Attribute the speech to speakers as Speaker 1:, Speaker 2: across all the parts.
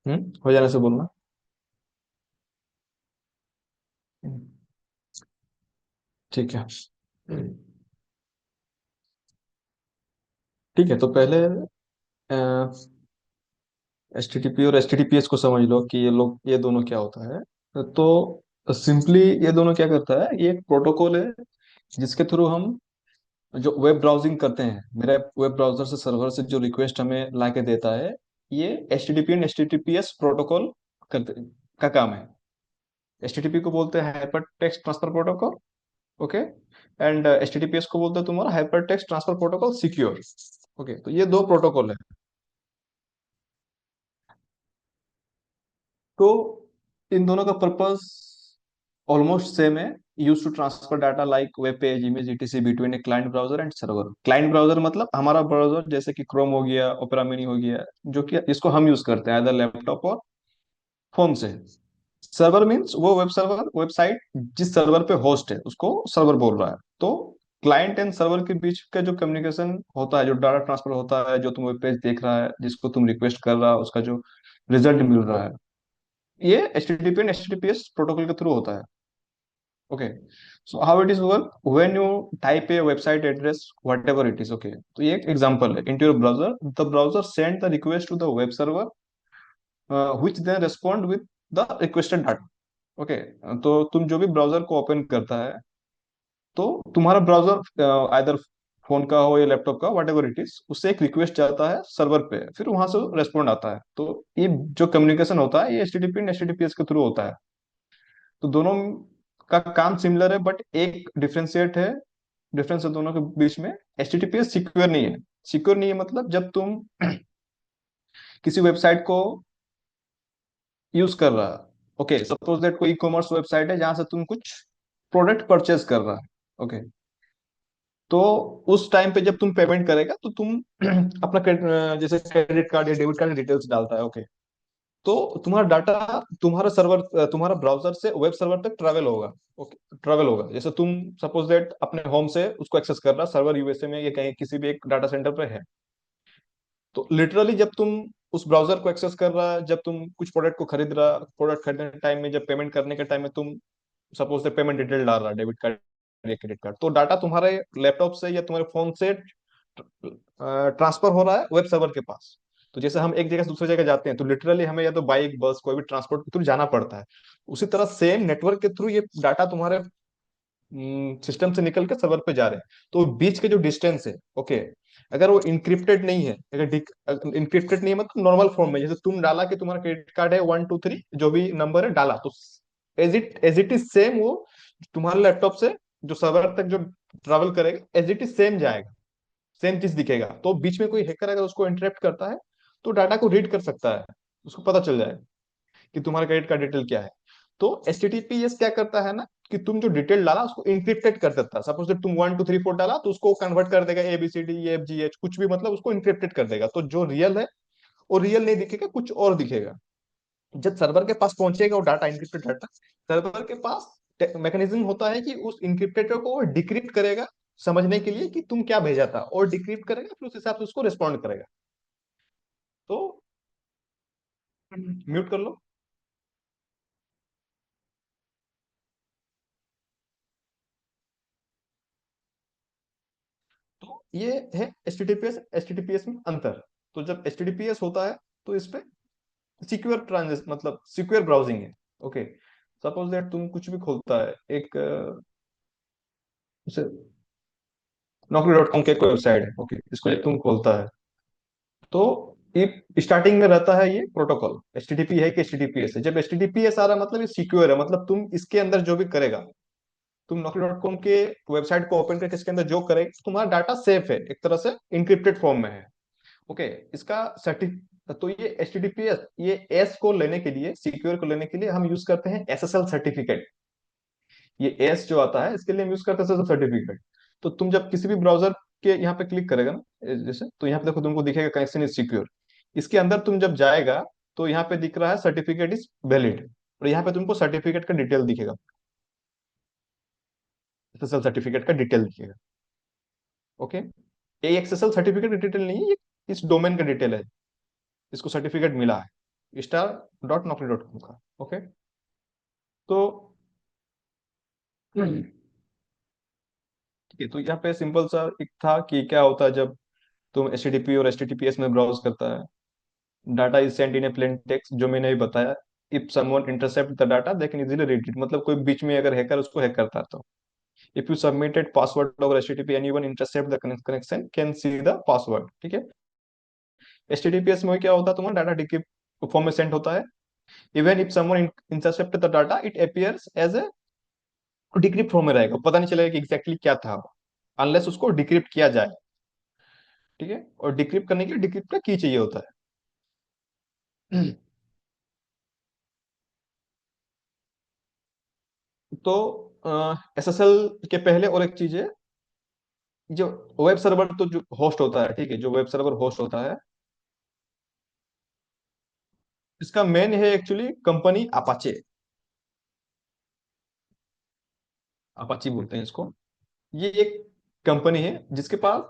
Speaker 1: हो जाने से बोलना। हम्म, ठीक है। ठीक है, तो पहले एच टी टी पी और H T T P S को समझ लो कि ये दोनों क्या होता है। तो सिंपली ये दोनों क्या करता है, ये एक प्रोटोकॉल है जिसके थ्रू हम जो वेब ब्राउजिंग करते हैं, मेरा वेब ब्राउजर से सर्वर से जो रिक्वेस्ट हमें ला के देता है, ये H T T P and H T T P S protocol करते का काम है। एच टी टी पी को बोलते हैं hyper text transfer protocol. Okay. And H T T P S को बोलते हैं तुम्हारा hyper text transfer protocol secure. Okay, तो ये दो प्रोटोकॉल है। तो इन दोनों का पर्पस ऑलमोस्ट सेम है। Use to transfer data like web page, image, etc between a client browser and server. Client browser मतलब हमारा ब्राउजर, जैसे कि क्रोम हो गया, ओपेरा मिनी हो गया, जो कि इसको हम यूज करते हैं इधर लैपटॉप और फोन से। सर्वर मीन्स वो वेब सर्वर, वेबसाइट जिस सर्वर पे होस्ट है उसको सर्वर बोल रहा है। तो क्लाइंट एंड सर्वर के बीच का जो कम्युनिकेशन होता है, जो डाटा ट्रांसफर होता है, जो तुम वेब पेज देख रहा है, जिसको तुम रिक्वेस्ट कर रहा है, उसका जो रिजल्ट मिल रहा है, ये HTTP एंड HTTPS प्रोटोकॉल के थ्रू होता है। Okay. So how it is work, when you type a website address whatever it is. Okay, तो ये एक एग्जांपल है। Into your browser, the browser send the request to the web server which then respond with the requested data. Okay. तो तुम जो भी browser को open करता है, तो तुम्हारा ब्राउजर आइदर फोन का हो या लैपटॉप का, वट एवर इट इज, उससे एक रिक्वेस्ट जाता है सर्वर पे, फिर वहां से रेस्पॉन्ड आता है। तो ये जो कम्युनिकेशन होता है, ये HTTP एंड HTTPS के थ्रू होता है। तो दोनों का काम सिमिलर है, बट एक डिफरेंशिएट है। डिफरेंस है दोनों के बीच में। HTTPS सिक्योर नहीं है। सिक्योर नहीं है मतलब जब तुम किसी वेबसाइट को यूज कर रहा है, ओके, सपोज दैट कोई ई कॉमर्स वेबसाइट है जहां से तुम कुछ प्रोडक्ट परचेज कर रहा है। ओके। तो उस टाइम पे जब तुम पेमेंट करेगा, तो तुम अपना जैसे क्रेडिट कार्ड या डेबिट कार्ड डिटेल्स डालता है। ओके। तो तुम्हारा डाटा तुम्हारा सर्वर, तुम्हारा ब्राउजर से वेब सर्वर तक ट्रैवल होगा। ओके, ट्रैवल होगा। जैसे तुम सपोज दैट अपने होम से उसको एक्सेस कर रहा, सर्वर यूएसए में या कहीं किसी भी एक डाटा सेंटर पे है। तो लिटरली जब तुम उस ब्राउजर को एक्सेस कर रहा, जब तुम कुछ प्रोडक्ट को खरीद रहा, प्रोडक्ट खरीदने के टाइम में, जब पेमेंट करने के टाइम में तुम सपोज से पेमेंट डिटेल डाल रहा, डेबिट कार्ड या क्रेडिट कार्ड, तो डाटा तुम्हारे लैपटॉप से या तुम्हारे फोन से ट्रांसफर हो रहा है वेब सर्वर के पास। तो जैसे हम एक जगह से दूसरी जगह जाते हैं, तो लिटरली हमें या तो बाइक, बस, कोई भी ट्रांसपोर्ट के थ्रू जाना पड़ता है। उसी तरह सेम नेटवर्क के थ्रू ये डाटा तुम्हारे सिस्टम से निकल के सर्वर पे जा रहे हैं। तो बीच के जो डिस्टेंस है, ओके, अगर वो इंक्रिप्टेड नहीं है, अगर इंक्रिप्टेड नहीं है मतलब नॉर्मल फॉर्म में, जैसे तुम डाला कि तुम्हारा क्रेडिट कार्ड है 123, जो भी नंबर है डाला, तो एज इट इज सेम वो तुम्हारे लैपटॉप से जो सर्वर तक जो ट्रैवल करेगा, एज इट इज सेम जाएगा, सेम चीज दिखेगा। तो बीच में कोई हैकर अगर उसको इंटरप्ट करता है, तो डाटा को रीड कर सकता है, उसको पता चल जाएगा कि तुम्हारा क्रेडिट कार्ड डिटेल क्या है। तो HTTPS क्या करता है ना, कि तुम जो डिटेल डाला उसको इंक्रिप्टेड कर देता है। सपोज तुम 1 2 3 4 डाला, तो उसको कन्वर्ट कर देगा ABCD EFGH, कुछ भी, मतलब उसको इंक्रिप्टेड कर देगा। तो जो रियल है वो रियल नहीं दिखेगा, कुछ और दिखेगा। जब सर्वर के पास पहुंचेगा वो डाटा, इंक्रिप्टेड डाटा, सर्वर के पास मैकेनिज्म होता है कि उस इंक्रिप्टेड को वो डिक्रिप्ट करेगा, समझने के लिए कि तुम क्या भेजा था, और डिक्रिप्ट करेगा, फिर उस हिसाब से उसको रिस्पॉन्ड करेगा। तो म्यूट कर लो। तो ये है H T T P S में अंतर। तो जब HTTPS होता है, तो इस पे सिक्योर ट्रांजेक्शन, मतलब सिक्योर ब्राउजिंग है। ओके। सपोज दैट तुम कुछ भी खोलता है, एक Naukri.com के कोई वेबसाइट है, ओके, इसको जब तुम खोलता है, तो ये स्टार्टिंग में रहता है ये प्रोटोकॉल, HTTP है कि HTTPS है। जब HTTPS आ रहा है मतलब ये सिक्योर है, मतलब तुम इसके अंदर जो भी करेगा, तुम Naukri.com के वेबसाइट को ओपन करके इसके अंदर जो करेगा, तुम्हारा डाटा सेफ है, एक तरह से इंक्रिप्टेड फॉर्म में है। ओके। इसका सर्टिफ तो ये HTTPS, ये एस को लेने के लिए, सिक्योर को लेने के लिए हम यूज करते हैं SSL सर्टिफिकेट। ये एस जो आता है, इसके लिए हम यूज करते हैं SSL सर्टिफिकेट। तो तुम जब किसी भी ब्राउजर के यहाँ पे क्लिक करेगा ना, जैसे, तो यहाँ पे देखो तुमको दिखेगा कनेक्शन इज सिक्योर। इसके अंदर तुम जब जाएगा, तो यहाँ पे दिख रहा है सर्टिफिकेट इज वैलिड, और यहाँ पे तुमको सर्टिफिकेट का डिटेल दिखेगा, SSL सर्टिफिकेट का डिटेल दिखेगा। ओके। ये SSL सर्टिफिकेट का डिटेल नहीं है, ये इस डोमेन का डिटेल है, इसको सर्टिफिकेट मिला है, स्टार डॉट नौकरी डॉट कॉम का। ओके। तो ठीक है, तो यहाँ पे सिंपल सा एक था कि क्या होता है जब तुम एचटीटीपी और एचटीटीपीएस में ब्राउज करता है। Data is sent in a plain text, जो मैंने भी बताया। If someone intercept the data they can easily read it, मतलब कोई बीच में अगर हैकर उसको हैक करता है तो। If you submitted password over HTTP anyone intercept the connection can see the password. ठीक है। एचटीटीपीएस में क्या होता है, तुम्हारा डाटा डिक्रिप्ट फॉर्म में सेंड होता है। Even if someone intercept the data it appears as a decrypt form में रहेगा, पता नहीं चलेगा कि एग्जैक्टली क्या था, अनलेस उसको डिक्रिप्ट किया जाए। ठीक है। और डिक्रिप्ट करने के लिए डिक्रिप्ट का की चाहिए होता है। तो एसएसएल के पहले और एक चीज है, जो वेब सर्वर तो जो होस्ट होता है, ठीक है, जो वेब सर्वर होस्ट होता है, इसका मेन है एक्चुअली कंपनी अपाचे। अपाची बोलते हैं इसको। ये एक कंपनी है जिसके पास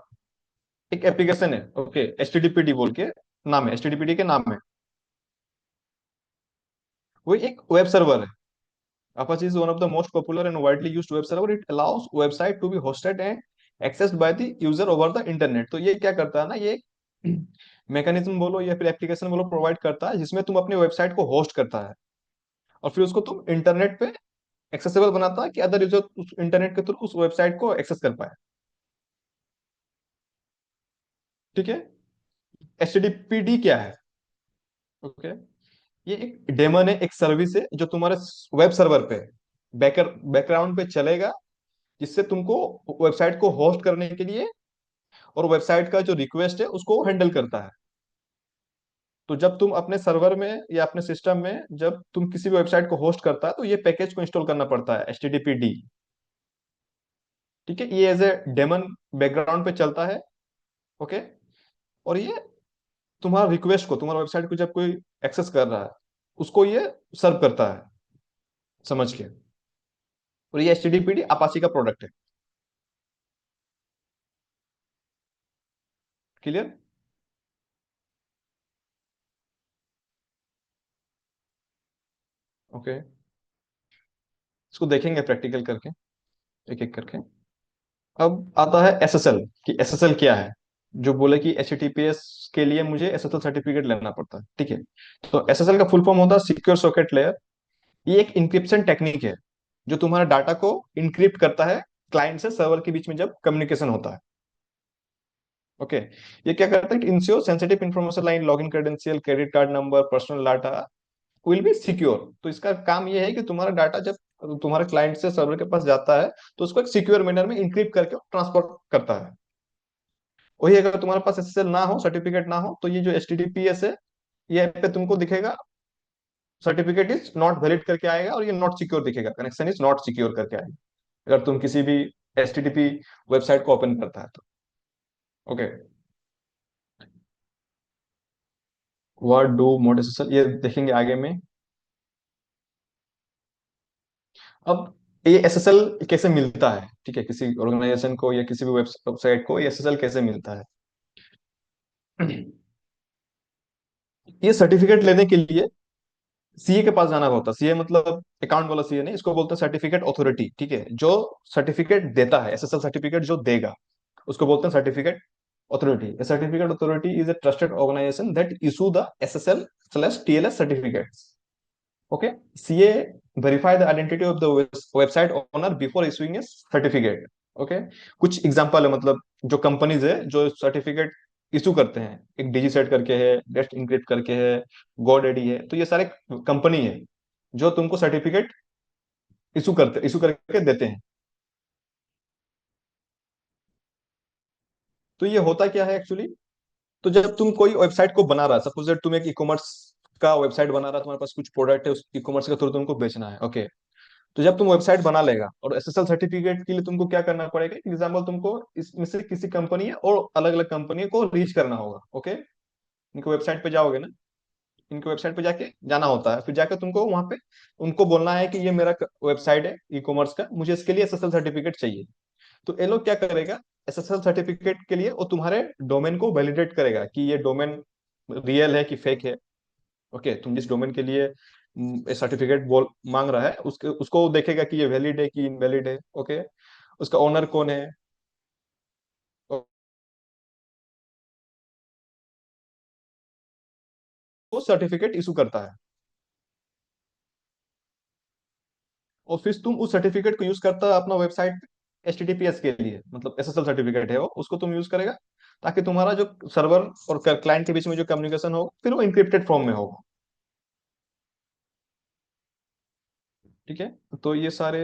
Speaker 1: एक एप्लीकेशन है, ओके, एचटीटीपीडी बोल के नाम है, एचटीटीपीडी के नाम है। वो एक वेब सर्वर है। Apache is one of the most popular and widely used web server. It allows website to be hosted and accessed by the user over the internet. तो ये क्या करता है ना, ये मैकेनिज्म बोलो या फिर एप्लीकेशन बोलो, प्रोवाइड करता है जिसमें तुम अपने वेबसाइट को होस्ट करता है और फिर उसको तुम इंटरनेट पे एक्सेसिबल बनाता है कि अदर यूजर उस इंटरनेट के थ्रू उस वेबसाइट को एक्सेस कर पाए। ठीक है। एचटीटीपीडी क्या है? ओके। ये एक डेमन है, एक सर्विस है जो तुम्हारे वेब सर्वर पे बैकग्राउंड पे चलेगा, जिससे तुमको वेबसाइट को होस्ट करने के लिए और वेबसाइट का जो रिक्वेस्ट है उसको हैंडल करता है। तो जब तुम अपने सर्वर में या अपने सिस्टम में जब तुम किसी भी वेबसाइट को होस्ट करता है तो ये पैकेज को इंस्टॉल करना पड़ता है, HTTPD। ठीक है। ये एज ए डेमन बैकग्राउंड पे चलता है। ओके। और ये तुम्हारा रिक्वेस्ट को, तुम्हारा वेबसाइट को जब कोई एक्सेस कर रहा है उसको ये सर्व करता है, समझ के। और ये HTTPD अपाची का प्रोडक्ट है। क्लियर? ओके। इसको देखेंगे प्रैक्टिकल करके, एक एक करके। अब आता है एसएसएल, कि एसएसएल क्या है। जो बोले कि एचटीटीपीएस के लिए मुझे एसएसएल सर्टिफिकेट लेना पड़ता है। ठीक है। तो एसएसएल का फुल फॉर्म होता है सिक्योर सॉकेट लेयर। ये एक इंक्रिप्शन टेक्निक है जो तुम्हारा डाटा को इनक्रिप्ट करता है क्लाइंट से सर्वर के बीच में जब कम्युनिकेशन होता है। ओके। ये क्या करता है, ensure sensitive information line login credential credit card number personal data will be secure. तो इसका काम ये है कि तुम्हारा डाटा जब तुम्हारे क्लाइंट से सर्वर के पास जाता है तो उसको एक सिक्योर मैनर में इनक्रिप्ट करके ट्रांसफर करता है। वही अगर तुम्हारे पास एसएसएल ना हो, सर्टिफिकेट ना हो, तो ये जो एचटीटीपीएस है, ये पे तुमको दिखेगा सर्टिफिकेट इज नॉट वैलिड करके आएगा और ये नॉट सिक्योर दिखेगा, कनेक्शन इज नॉट सिक्योर करके आएगा अगर तुम किसी भी एचटीटीपी वेबसाइट को ओपन करता है तो। Okay. What do mode SSL, ये देखेंगे आगे में। अब ये एसएसएल कैसे मिलता है, ठीक है, किसी ऑर्गेनाइजेशन को या किसी भी वेबसाइट को ये एसएसएल कैसे मिलता है। ये सर्टिफिकेट लेने के लिए सीए के पास जाना होता है। सीए मतलब अकाउंट वाला सीए नहीं, इसको बोलते हैं सर्टिफिकेट अथॉरिटी। ठीक है। जो सर्टिफिकेट देता है, एसएसएल सर्टिफिकेट जो देगा उसको बोलते हैं certificate authority. A certificate authority is a trusted organisation that issue the SSL/TLS certificates. Okay. CA verify the identity of the website owner before issuing a certificate. Okay. कुछ example है, मतलब जो companies है जो सर्टिफिकेट इशू करते हैं, एक डिजी set करके है, बेस्ट इनक्रिप्ट करके है, गोडेडी है, तो ये सारे कंपनी है जो तुमको सर्टिफिकेट इशू करके देते हैं। तो ये होता क्या है एक्चुअली, तो जब तुम कोई वेबसाइट को बना रहा, सपोज दैट तुम एक ई कॉमर्स का वेबसाइट बना रहा, तुम्हारे पास कुछ प्रोडक्ट है, उस ई कॉमर्स के थ्रू तुमको बेचना है। ओके। तो जब तुम वेबसाइट बना लेगा और एसएसएल सर्टिफिकेट के लिए तुमको क्या करना पड़ेगा, एग्जाम्पल तुमको इसमें से किसी कंपनी है और अलग अलग कंपनी को रीच करना होगा। ओके। इनके वेबसाइट पे जाओगे ना, इनके वेबसाइट पे जाके जाना होता है, फिर जाकर तुमको वहां पे उनको बोलना है कि ये मेरा वेबसाइट है ई कॉमर्स का, मुझे इसके लिए एसएसएल सर्टिफिकेट चाहिए। तो ये लोग क्या करेगा, एसएसएल सर्टिफिकेट के लिए वो तुम्हारे डोमेन को वैलिडेट करेगा कि ये डोमेन रियल है कि फेक है। ओके, तुम जिस डोमेन के लिए सर्टिफिकेट बोल मांग रहा है, उसके उसको वो देखेगा कि ये वैलिड है कि इनवैलिड है। ओके, उसका ओनर कौन है, वो सर्टिफिकेट इशू करता है। और फिर तुम उस सर्टिफिकेट को यूज करता है अपना वेबसाइट HTTPS के लिए, मतलब SSL सर्टिफिकेट है वो, उसको तुम यूज करेगा ताकि तुम्हारा जो सर्वर और क्लाइंट के बीच में जो कम्युनिकेशन हो फिर वो इंक्रिप्टेड फॉर्म में होगा। ठीक है, तो ये सारे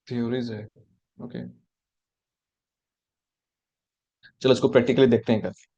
Speaker 1: थ्योरीज है। ओके, चलो इसको प्रैक्टिकली देखते हैं करके।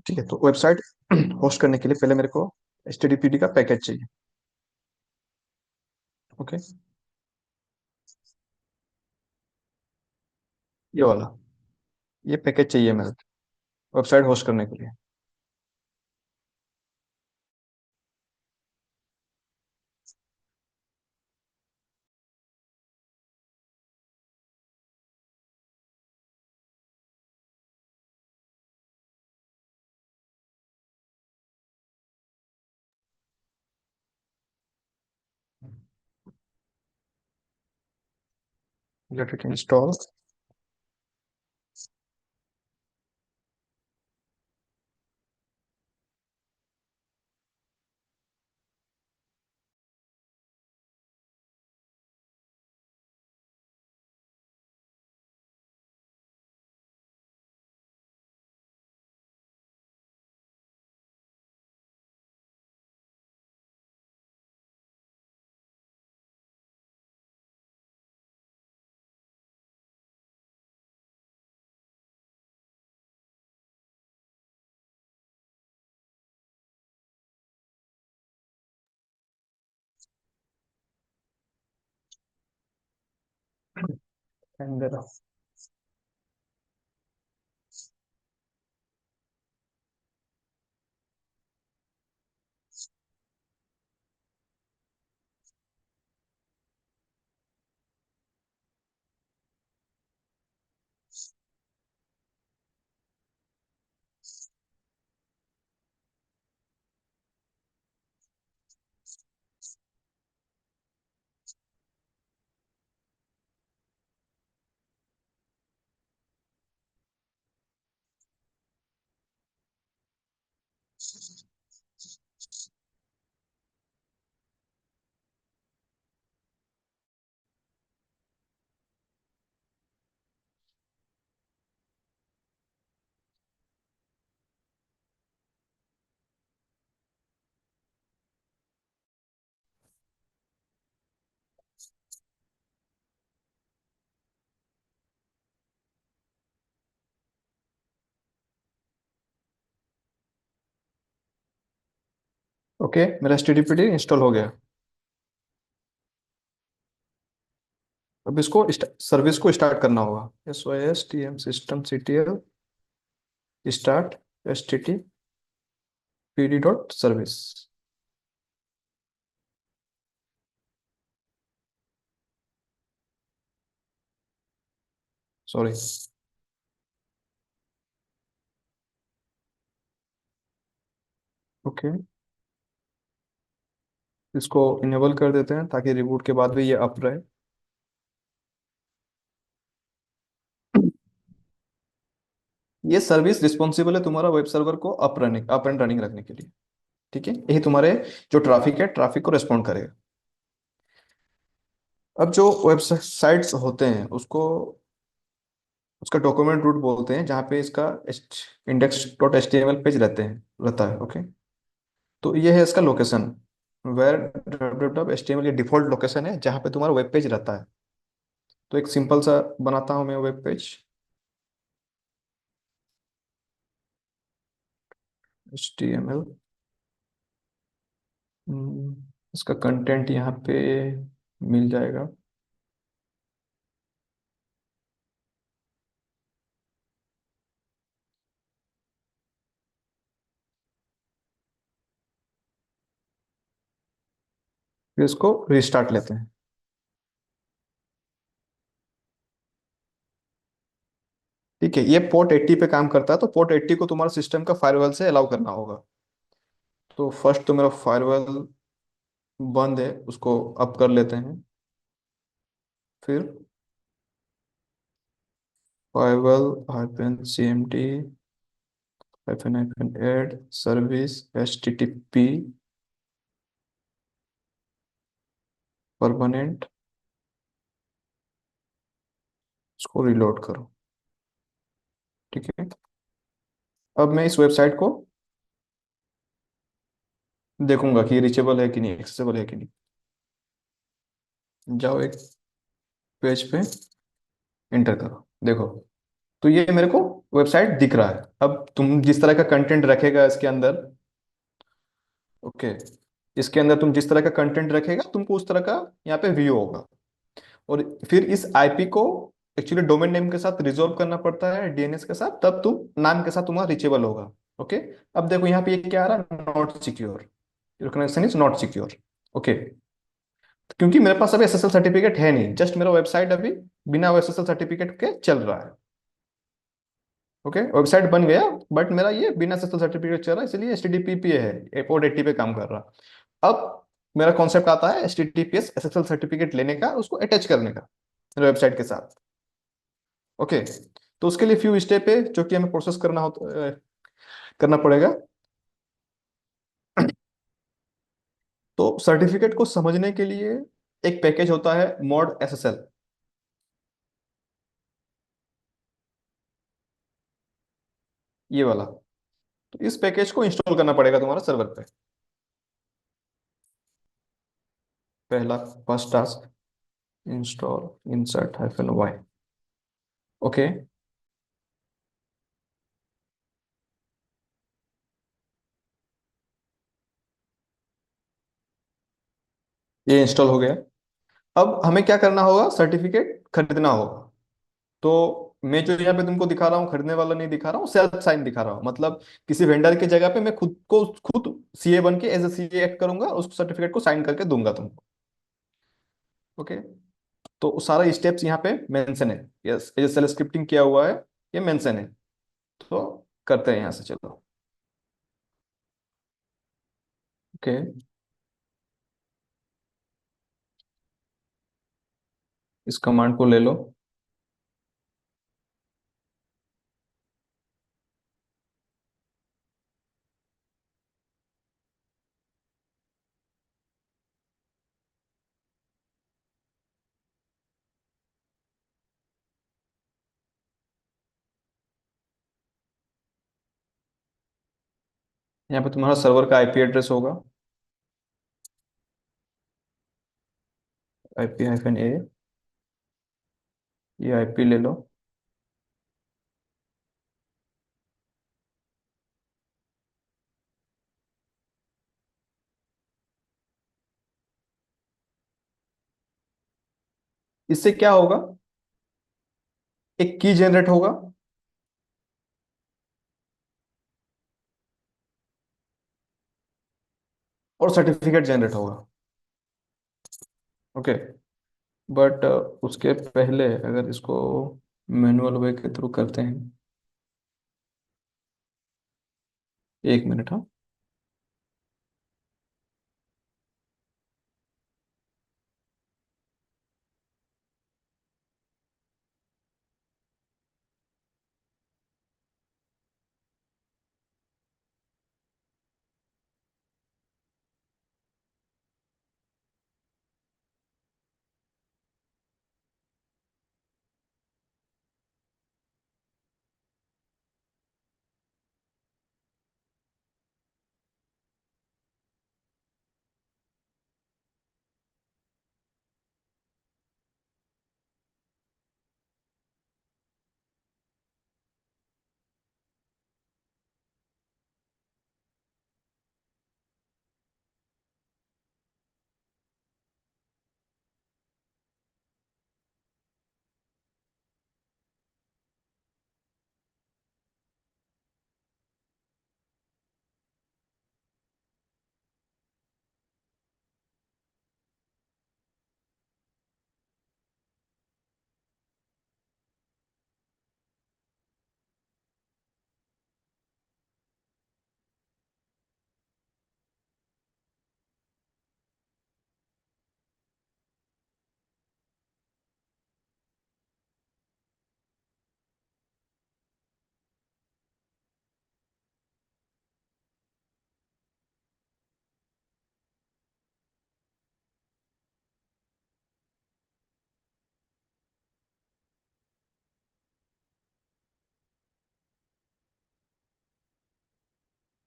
Speaker 1: ठीक है, तो वेबसाइट होस्ट करने के लिए पहले मेरे को HTTPD का पैकेज चाहिए। ओके, ये वाला, ये पैकेज चाहिए मेरे वेबसाइट होस्ट करने के लिए। Let it install. And okay, मेरा HTTPD इंस्टॉल हो गया। अब इसको सर्विस को स्टार्ट करना होगा। SYSTM system CTL start HTTPD.service। Sorry. Okay, इसको इनेबल कर देते हैं ताकि रिबूट के बाद भी ये अप रहे। ये सर्विस रिस्पॉन्सिबल है तुम्हारा वेब सर्वर को अप एंड रनिंग रखने के लिए। ठीक है, यही तुम्हारे जो ट्रैफिक है, ट्रैफिक को रिस्पॉन्ड करेगा। अब जो वेबसाइट्स होते हैं उसको, उसका डॉक्यूमेंट रूट बोलते हैं, जहाँ पे इसका index.html पेज रहता है। ओके, तो ये है इसका लोकेशन, वेर www.html ये डिफॉल्ट लोकेशन है जहाँ पे तुम्हारा वेब पेज रहता है। तो एक सिंपल सा बनाता हूँ मैं वेब पेज। HTML, इसका कंटेंट यहाँ पे मिल जाएगा। फिर इसको रिस्टार्ट लेते हैं। ठीक है, ये पोर्ट 80 पे काम करता है, तो पोर्ट 80 को तुम्हारा सिस्टम का फायरवॉल से अलाउ करना होगा। तो फर्स्ट तो मेरा फायरवॉल बंद है, उसको अप कर लेते हैं। फिर firewall -cmd -add service HTTP permanent, इसको रिलोड करो। ठीक है, अब मैं इस वेबसाइट को देखूंगा कि रीचेबल है कि नहीं, एक्सेसिबल है कि नहीं। जाओ एक पेज पे, इंटर करो, देखो। तो ये मेरे को वेबसाइट दिख रहा है। अब तुम जिस तरह का कंटेंट रखेगा इसके अंदर, ओके, इसके अंदर तुम जिस तरह का कंटेंट रखेगा तुमको उस तरह का यहाँ पे व्यू होगा। और फिर इस आईपी को एक्चुअली डोमेन नेम के साथ रिजोल्व करना पड़ता है, DNS के साथ, तब तुम नाम के साथ तुम्हारा रीचेबल होगा। ओके, अब देखो यहाँ पे ये क्या आ रहा है, not secure, your connection is not secure. Okay, क्योंकि मेरे पास अभी SSL सर्टिफिकेट है नहीं, जस्ट मेरा वेबसाइट अभी बिना SSL सर्टिफिकेट के चल रहा है। ओके, वेबसाइट बन गया, बट मेरा ये बिना SSL सर्टिफिकेट चल रहा है, इसलिए HTTP है, एयरपोर्ट 80 पे काम कर रहा। अब मेरा कॉन्सेप्ट आता है HTTPS SSL सर्टिफिकेट लेने का, उसको अटैच करने का मेरे वेबसाइट के साथ। ओके, तो उसके लिए फ्यू स्टेप है जो कि हमें प्रोसेस करना पड़ेगा। तो सर्टिफिकेट को समझने के लिए एक पैकेज होता है मॉड SSL, ये वाला। तो इस पैकेज को इंस्टॉल करना पड़ेगा तुम्हारा सर्वर पे। पहला, first task, install insert-y। Okay, ये इंस्टॉल हो गया। अब हमें क्या करना होगा, सर्टिफिकेट खरीदना होगा। तो मैं जो यहाँ पे तुमको दिखा रहा हूँ, खरीदने वाला नहीं दिखा रहा हूँ, सेल्फ साइन दिखा रहा हूँ। मतलब किसी वेंडर की जगह पे मैं खुद CA बन के एज ए CA एक्ट करूंगा, उस सर्टिफिकेट को साइन करके दूंगा तुमको। ओके, तो सारा स्टेप्स यहाँ पे मेंशन है, यस, ये सेल स्क्रिप्टिंग किया हुआ है, ये मेंशन है। तो करते हैं यहाँ से, चलो। ओके, इस कमांड को ले लो। यहाँ पे तुम्हारा सर्वर का IP एड्रेस होगा, IP-A, ये IP ले लो। इससे क्या होगा, एक की जनरेट होगा और सर्टिफिकेट जनरेट होगा। ओके। बट उसके पहले अगर इसको मैनुअल वे के थ्रू करते हैं, 1 मिनट, हाँ।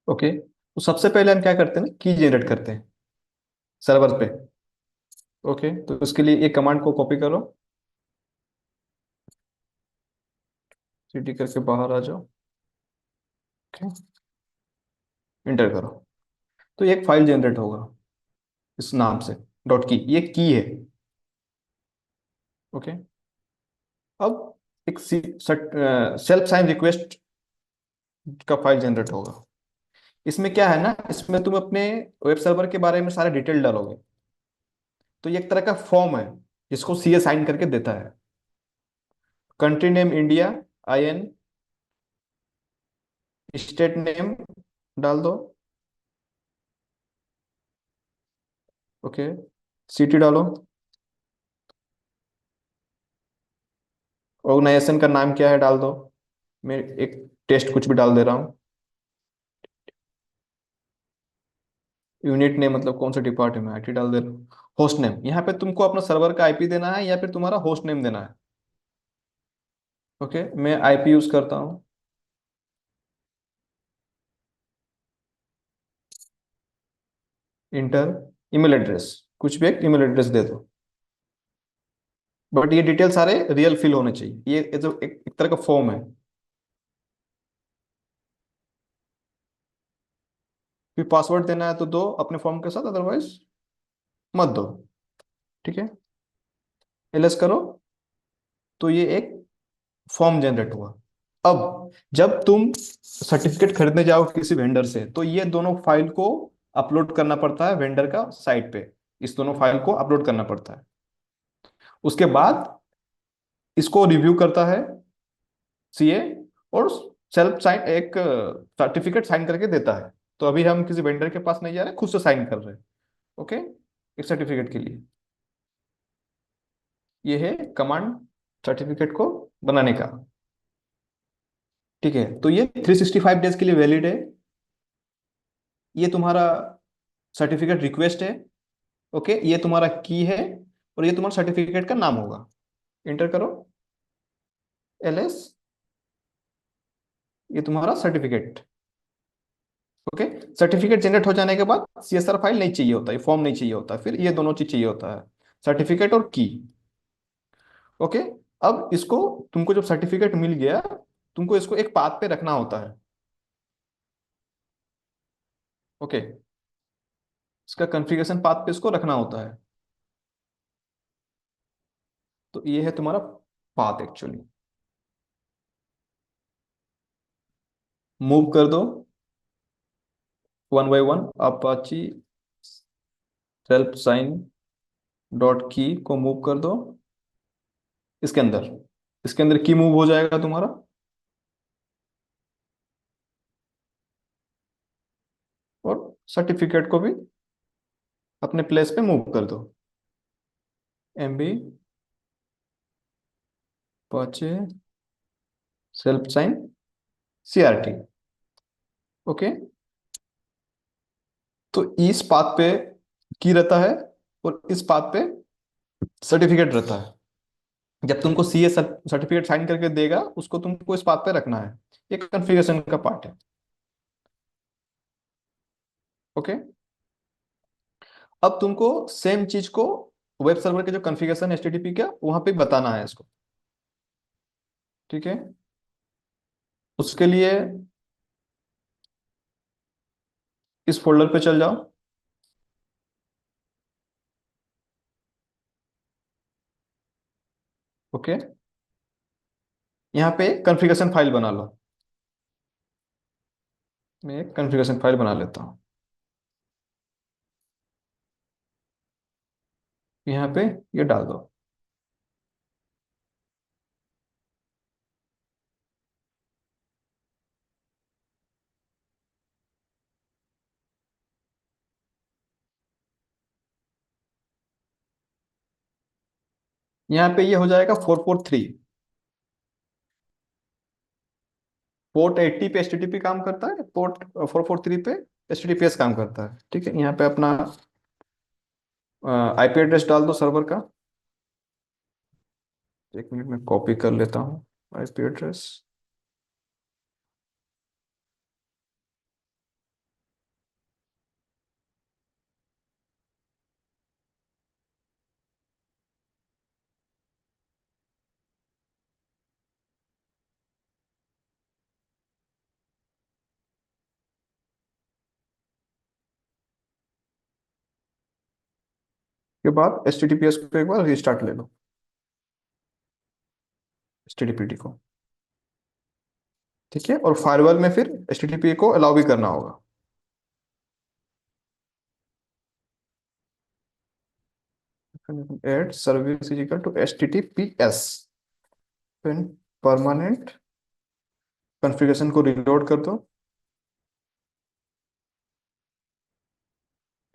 Speaker 1: ओके, तो सबसे पहले हम क्या करते हैं ना, की जनरेट करते हैं सर्वर पे। ओके, तो इसके लिए एक कमांड को कॉपी करो, सीटी करके बाहर आ जाओ। ओके, इंटर करो, तो ये एक फाइल जनरेट होगा इस नाम से, डॉट की, ये की है। ओके, अब एक सेल्फ साइन रिक्वेस्ट का फाइल जनरेट होगा। इसमें क्या है ना, इसमें तुम अपने वेब सर्वर के बारे में सारे डिटेल डालोगे। तो ये एक तरह का फॉर्म है जिसको सीए साइन करके देता है। Country name India, IN, state name डाल दो। ओके, सिटी डालो, ऑर्गेनाइजेशन का नाम क्या है डाल दो। मैं एक टेस्ट कुछ भी डाल दे रहा हूँ। यूनिट नेम मतलब कौन सा डिपार्टमेंट में, IT डाल दे रहा हूँ। होस्ट नेम, यहाँ पे तुमको अपना सर्वर का IP देना है या फिर तुम्हारा होस्ट नेम देना है। ओके, मैं IP यूज करता हूँ। इंटर, ईमेल एड्रेस, कुछ भी एक ईमेल एड्रेस दे दो। बट ये डिटेल सारे रियल फिल होने चाहिए, ये जो एक तरह का फॉर्म है। फिर पासवर्ड देना है तो दो अपने फॉर्म के साथ, अदरवाइज मत दो। ठीक है, एलएस करो, तो ये एक फॉर्म जनरेट हुआ। अब जब तुम सर्टिफिकेट खरीदने जाओ किसी वेंडर से, तो ये दोनों फाइल को अपलोड करना पड़ता है वेंडर का साइट पे। इस दोनों फाइल को अपलोड करना पड़ता है। उसके बाद इसको रिव्यू करता है CA, और सेल्फ साइन एक सर्टिफिकेट साइन करके देता है। तो अभी हम किसी वेंडर के पास नहीं जा रहे, खुद से साइन कर रहे हैं। ओके, एक सर्टिफिकेट के लिए ये है कमांड, सर्टिफिकेट को बनाने का। ठीक है, तो ये 365 डेज के लिए वैलिड है। ये तुम्हारा सर्टिफिकेट रिक्वेस्ट है। ओके, ये तुम्हारा की है, और ये तुम्हारा सर्टिफिकेट का नाम होगा। इंटर करो, LS, ये तुम्हारा सर्टिफिकेट। ओके, सर्टिफिकेट जनरेट हो जाने के बाद CSR फाइल नहीं चाहिए होता, ये फॉर्म नहीं चाहिए होता, फिर ये दोनों चीज चाहिए होता है, सर्टिफिकेट और की। ओके, अब इसको, तुमको जब सर्टिफिकेट मिल गया, तुमको इसको एक पाथ पे रखना होता है। ओके, इसका कॉन्फ़िगरेशन पाथ पे इसको रखना होता है। तो ये है तुम्हारा पाथ एक्चुअली। मूव कर दो one by one Apache self sign dot key को मूव कर दो इसके अंदर। इसके अंदर की मूव हो जाएगा तुम्हारा। और सर्टिफिकेट को भी अपने प्लेस पे मूव कर दो। MB Apache self sign CRT. Okay. तो इस पाथ पे की रहता है और इस पाथ पे सर्टिफिकेट रहता है। जब तुमको सीए सर्टिफिकेट साइन करके देगा उसको तुमको इस पाथ पे रखना है। ये कॉन्फ़िगरेशन का पार्ट है। ओके। अब तुमको सेम चीज को वेब सर्वर के जो कॉन्फ़िगरेशन एचटीटीपी का वहां पे बताना है इसको। ठीक है। उसके लिए इस फोल्डर पे चल जाओ। ओके। यहाँ पे कॉन्फ़िगरेशन फाइल बना लो। मैं एक कॉन्फ़िगरेशन फाइल बना लेता हूँ। यहाँ पे ये डाल दो। यहाँ पे ये हो जाएगा 443। पोर्ट 80 पे एचटीटीपी काम करता है, पोर्ट 443 पे एचटीटीपीएस काम करता है। ठीक है। यहाँ पे अपना आईपी एड्रेस डाल दो सर्वर का। एक मिनट में कॉपी कर लेता हूँ आईपी एड्रेस। के बाद एचटीटीपीएस को एक बार रिस्टार्ट ले लो, एचटीटीपी को। ठीक है। और फायरवॉल में फिर एचटीटीपी को अलाउ भी करना होगा। Add service is equal to HTTPS. फिर परमानेंट कॉन्फ़िगरेशन को रिलोड कर दो।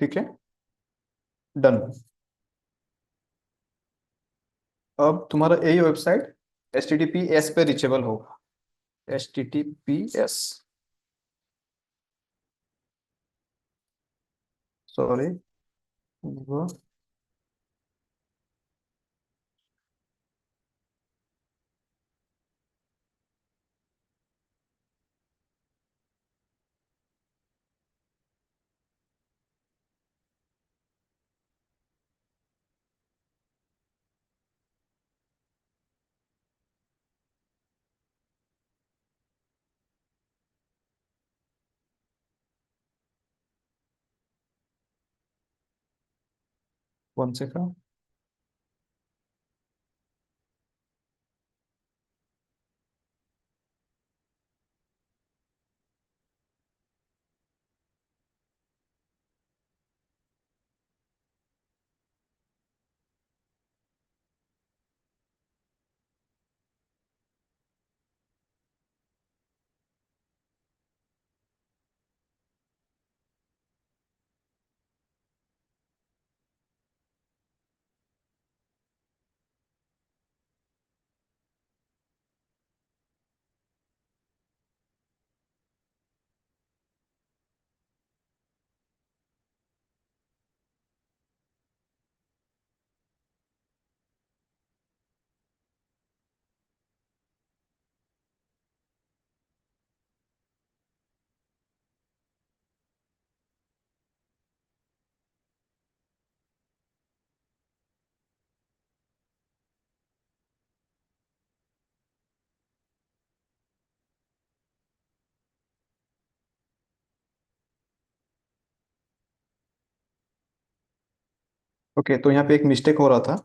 Speaker 1: ठीक है। डन। अब तुम्हारा यही वेबसाइट एचटीटीपीएस पे रीचेबल होगा। एचटीटीपीएस, सॉरी वो 1 से का। ओके। तो यहाँ पे एक मिस्टेक हो रहा था।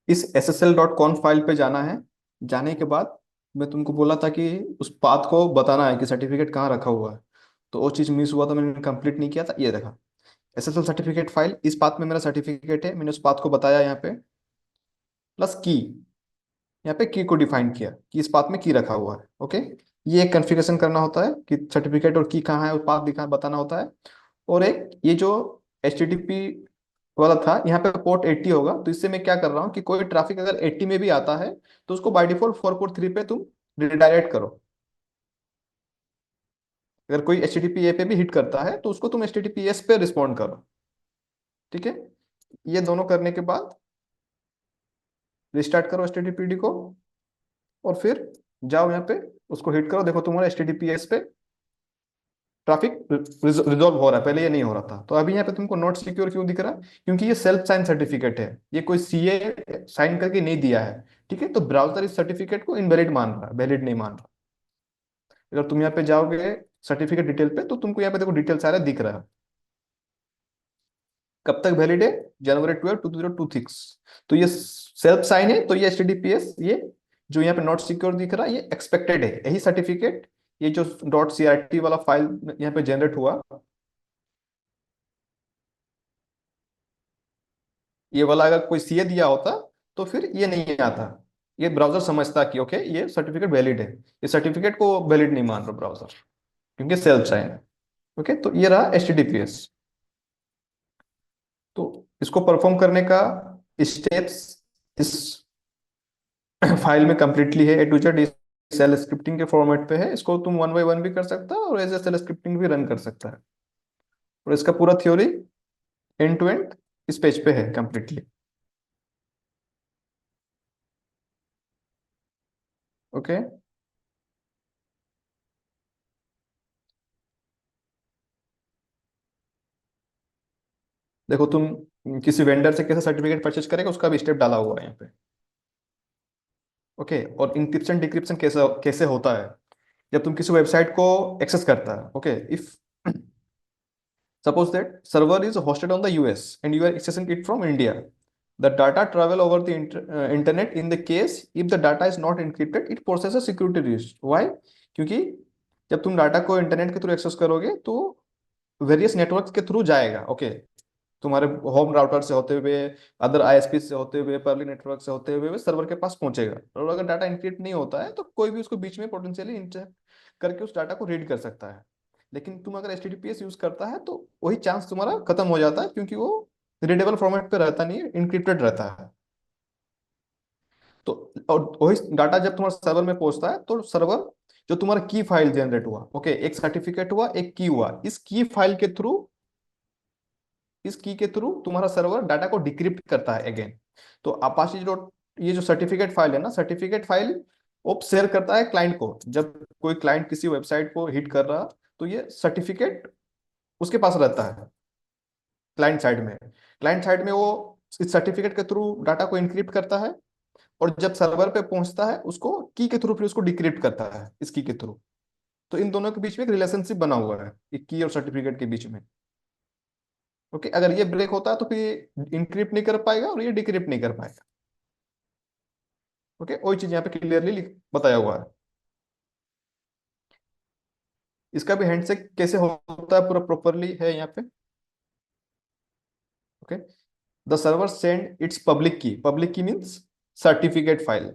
Speaker 1: इस ssl.conf फाइल पे जाना है। जाने के बाद मैं तुमको बोला था कि उस पाथ को बताना है कि सर्टिफिकेट कहाँ रखा हुआ है। तो वो चीज़ मिस हुआ, तो मैंने कंप्लीट नहीं किया था। ये देखा, एसएसएल सर्टिफिकेट फाइल, इस पाथ में मेरा सर्टिफिकेट है, मैंने उस पाथ को बताया यहाँ पे। प्लस की, यहाँ पे की को डिफाइन किया कि इस पाथ में की रखा हुआ है। ओके, ये एक कॉन्फ़िगरेशन करना होता है कि सर्टिफिकेट और की कहाँ है, वो पाथ दिखा बताना होता है। और एक ये जो HTTP वाला था, यहाँ पे पोर्ट 80 होगा, तो इससे मैं क्या कर रहा हूँ कि कोई ट्रैफिक अगर 80 में भी आता है तो उसको बाय डिफॉल्ट 443 पे तुम रिडायरेक्ट करो। अगर कोई HTTP ए पे भी हिट करता है तो उसको तुम HTTPS पे रिस्पॉन्ड करो। ठीक है, ये दोनों करने के बाद रिस्टार्ट करो HTTPD को, और फिर जाओ यहाँ पे, उसको हिट करो। देखो तुम्हारा HTTPS पे ट्रैफिक रिजॉल्व हो रहा है, पहले ये नहीं हो रहा था। तो अभी यहाँ पे तुमको नॉट सिक्योर क्यों दिख रहा है? क्योंकि ये सेल्फ साइन सर्टिफिकेट है, ये कोई सीए साइन करके नहीं दिया है। ठीक है, तो ब्राउजर इस सर्टिफिकेट को इनवैलिड मान रहा है, वैलिड नहीं मान रहा। अगर तुम यहाँ पे जाओगे सर्टिफिकेट डिटेल पे, तो तुमको यहाँ पे देखो डिटेल सारा दिख रहा है। कब तक वैलिड है? January 12, 2026। तो ये सेल्फ साइन है, तो ये HTTPS, ये जो यहाँ पे नॉट सिक्योर दिख रहा है, ये एक्सपेक्टेड है। यही सर्टिफिकेट, ये जो .crt वाला फाइल यहाँ पे जनरेट हुआ, ये वाला अगर कोई सीए दिया होता तो फिर ये नहीं आता। ये ब्राउजर समझता कि ओके ये सर्टिफिकेट वैलिड है, ये सर्टिफिकेट को वैलिड नहीं मान रहा ब्राउजर, क्योंकि सेल्फ साइन है। ओके, तो ये रहा HTTPS। तो इसको परफॉर्म करने का स्टेप्स इस फाइल में कंप्लीटली है, A to Z। Shell scripting के फॉर्मेट पे है, इसको तुम वन बाय वन भी कर सकता है और एज ए सेल स्क्रिप्टिंग भी रन कर सकता है। और इसका पूरा थ्योरी एंड टू एंड इस पेज पे है कंप्लीटली। ओके, देखो तुम किसी वेंडर से कैसे सर्टिफिकेट परचेज करेगा, उसका भी स्टेप डाला हुआ है यहाँ पे। ओके, और इंक्रिप्शन डिक्रिप्शन कैसे कैसे होता है जब तुम किसी वेबसाइट को एक्सेस करता है। Okay, if suppose that server is hosted on the US and you are accessing it from India, the data travel over the internet. In the case if the data is not encrypted, it poses a security risk. Why? क्योंकि जब तुम data को internet के through access करोगे तो various network के through जाएगा। Okay, तुम्हारे होम राउटर से होते हुए, अदर ISP से होते हुए, पर्ली नेटवर्क से होते हुए सर्वर के पास पहुंचेगा। और अगर डाटा इनक्रिप्ट नहीं होता है तो कोई भी उसको बीच में पोटेंशियली इंटर करके उस डाटा को रीड कर सकता है। लेकिन तुम अगर HTTPS यूज करता है तो वही चांस तुम्हारा खत्म हो जाता है, क्योंकि वो रीडेबल फॉर्मेट पे रहता नहीं है, इनक्रिप्टेड रहता है। तो और वही डाटा जब तुम्हारे सर्वर में पहुंचता है तो सर्वर जो तुम्हारा की फाइल जनरेट हुआ, ओके, एक सर्टिफिकेट हुआ, एक की हुआ, इस की फाइल के थ्रू, इस की के थ्रू तुम्हारा सर्वर डाटा को डिक्रिप्ट करता है अगेन। तो अपाची डॉट, ये जो सर्टिफिकेट फाइल है ना, सर्टिफिकेट फाइल वो शेयर करता है क्लाइंट को। जब कोई क्लाइंट किसी वेबसाइट को हिट कर रहा, तो ये सर्टिफिकेट उसके पास रहता है क्लाइंट साइड में। क्लाइंट साइड में वो इस सर्टिफिकेट के थ्रू डाटा को इनक्रिप्ट करता है, और जब सर्वर पे पहुंचता है उसको की के थ्रू फिर उसको डिक्रिप्ट करता है इस की के थ्रू। तो इन दोनों के बीच में एक रिलेशनशिप बना हुआ है, एक की और सर्टिफिकेट के बीच में। ओके, अगर ये ब्रेक होता है तो फिर इनक्रिप्ट नहीं कर पाएगा और ये डिक्रिप्ट नहीं कर पाएगा। ओके, वही चीज यहाँ पे क्लियरली बताया हुआ है। इसका भी हैंडशेक कैसे होता है पूरा प्रॉपरली है यहाँ पे। Okay, the server send its public key means certificate file.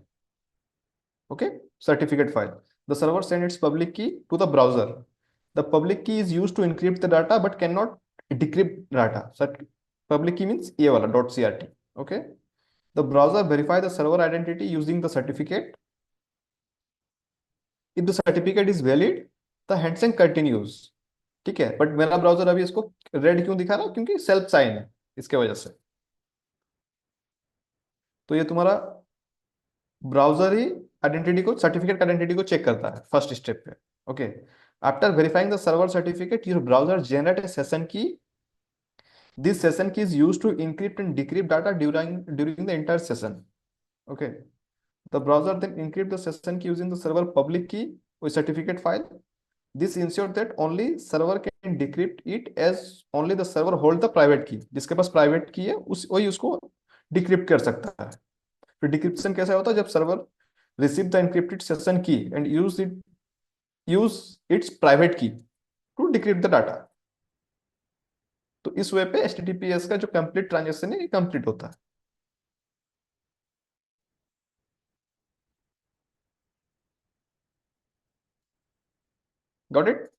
Speaker 1: Okay, certificate file, the server send its public key to the browser. The public key is use to encrypt the data but can not decrypt data. Public key means ये वाला .crt। Okay, the browser verify the server identity using the certificate. If the certificate is valid, the handshake continues। ठीक है, but मेरा browser अभी इसको red क्यों दिखा रहा है? क्योंकि सेल्फ साइन है, इसके वजह से। तो ये तुम्हारा ब्राउजर ही आइडेंटिटी को, सर्टिफिकेट आइडेंटिटी को चेक करता है फर्स्ट स्टेप पे। Okay, after verifying the server certificate, your browser generate a session key. This session key is use to encrypt and decrypt data during the entire session. Okay, the browser then encrypt the session key using the server public key with certificate file. This ensures that only server can decrypt it, as only the server hold the private key। जिसके पास private की है उस वही उसको decrypt कर सकता है। फिर डिक्रिप्शन कैसा होता है, जब server receive the encrypted session की एंड यूज इट्स प्राइवेट की टू डिक्रिप्ट द डाटा। तो इस वे पे एचटीटीपीएस का जो कंप्लीट ट्रांजेक्शन है ये कंप्लीट होता है। Got it.